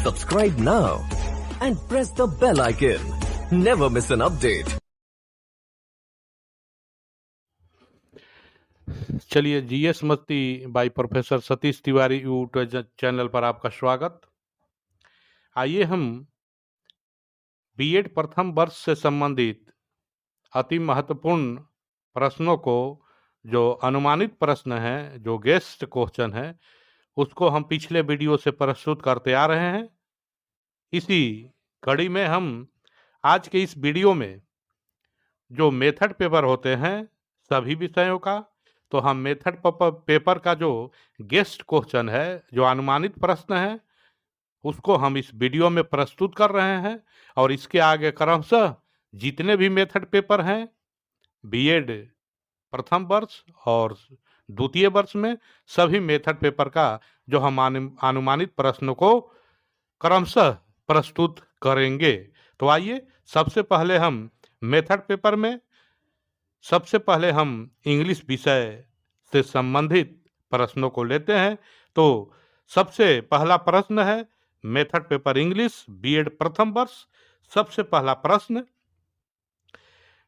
Subscribe now and press the bell icon. Never miss an update. चलिए, GS मस्ती by professor Satish Tiwari YouTube channel पर आपका स्वागत। आइए हम बीएड प्रथम वर्ष से संबंधित अति महत्वपूर्ण प्रश्नों को, जो अनुमानित प्रश्न हैं, जो गेस्ट क्वेश्चन है, उसको हम पिछले वीडियो से प्रस्तुत करते आ रहे हैं। इसी कड़ी में हम आज के इस वीडियो में जो मेथड पेपर होते हैं सभी विषयों का, तो हम मेथड पेपर का जो गेस्ट क्वेश्चन है, जो अनुमानित प्रश्न है, उसको हम इस वीडियो में प्रस्तुत कर रहे हैं। और इसके आगे क्रमशः जितने भी मेथड पेपर हैं बीएड प्रथम वर्ष और द्वितीय वर्ष में, सभी मेथड पेपर का जो हम अनुमानित प्रश्नों को क्रमशः प्रस्तुत करेंगे। तो आइए सबसे पहले हम मेथड पेपर में सबसे पहले हम इंग्लिश विषय से संबंधित प्रश्नों को लेते हैं। तो सबसे पहला प्रश्न है मेथड पेपर इंग्लिश बीएड प्रथम वर्ष। सबसे पहला प्रश्न,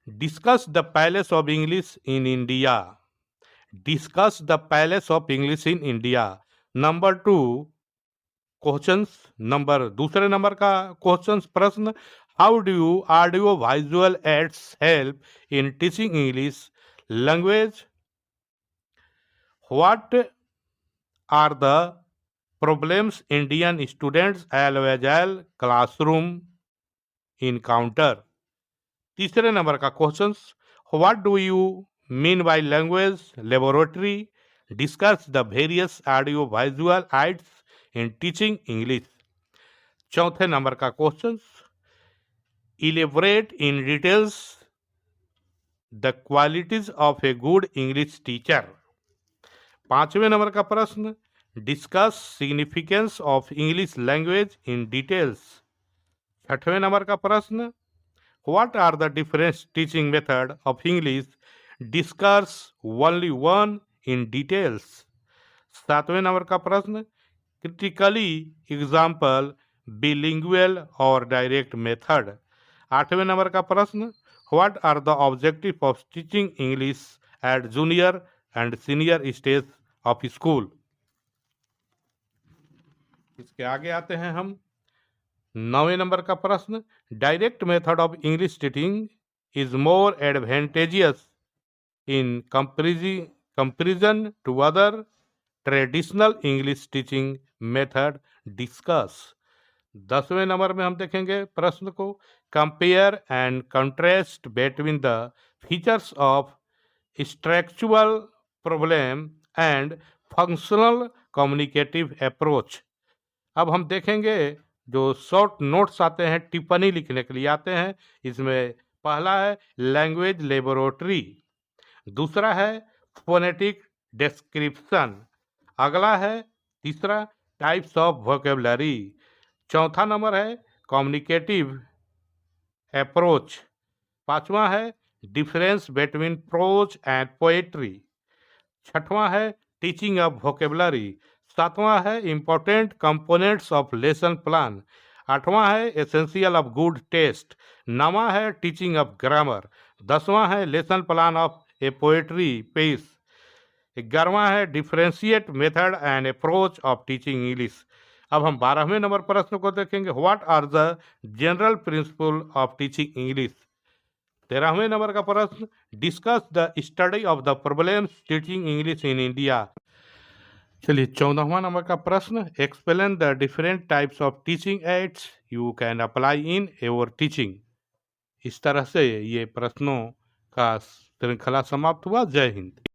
discuss the place of English in India. Discuss the place of English in India. Number 2 questions, दूसरे नंबर का क्वेश्चंस प्रश्न, how do audio visual aids help in teaching English language. What are the problems Indian students एल classroom encounter. तीसरे number का questions, what do you mean by language laboratory. Discuss the various audio visual aids in teaching English. चौथे number का questions, elaborate in details the qualities of a good English teacher. पांचवें number का प्रश्न, discuss significance of English language in details. छठवें number का प्रश्न, what are the different teaching method of English. Discuss only one in details. सातवें number का प्रश्न, critically example बिलिंगुअल और डायरेक्ट मेथड। आठवें नंबर का प्रश्न, what are the objective of teaching English at junior and senior stage of school. इसके आगे आते हैं हम 9वें नंबर का प्रश्न, direct method of English teaching is more advantageous in comparison to other traditional English teaching method. Discuss. 10वें number में हम देखेंगे प्रश्न को, compare and contrast between the features of structural problem and functional communicative approach. अब हम देखेंगे जो शॉर्ट नोट्स आते हैं, टिप्पणी लिखने के लिए आते हैं। इसमें पहला है लैंग्वेज लेबोरेटरी, दूसरा है फोनेटिक डिस्क्रिप्शन, अगला है तीसरा टाइप्स ऑफ वोकेबलरी, चौथा नंबर है कम्युनिकेटिव अप्रोच, पांचवा है difference between prose and poetry, छठवां है टीचिंग ऑफ वोकेबलरी, सातवां है important components of lesson plan, आठवां है एसेंशियल ऑफ गुड टेस्ट, नौवां है टीचिंग ऑफ ग्रामर, 10वां है lesson plan of a poetry piece, 11वां है differentiate method and approach of teaching English. अब हम 12वें नंबर प्रश्न को देखेंगे, what are the general principle of teaching English. 13वें नंबर का प्रश्न, discuss the study of the problems teaching English in India. चलिए 14वां नंबर का प्रश्न, explain the different types of teaching aids you can apply in your teaching. इस तरह से ये प्रश्नों का श्रृंखला समाप्त हुआ। जय हिंद।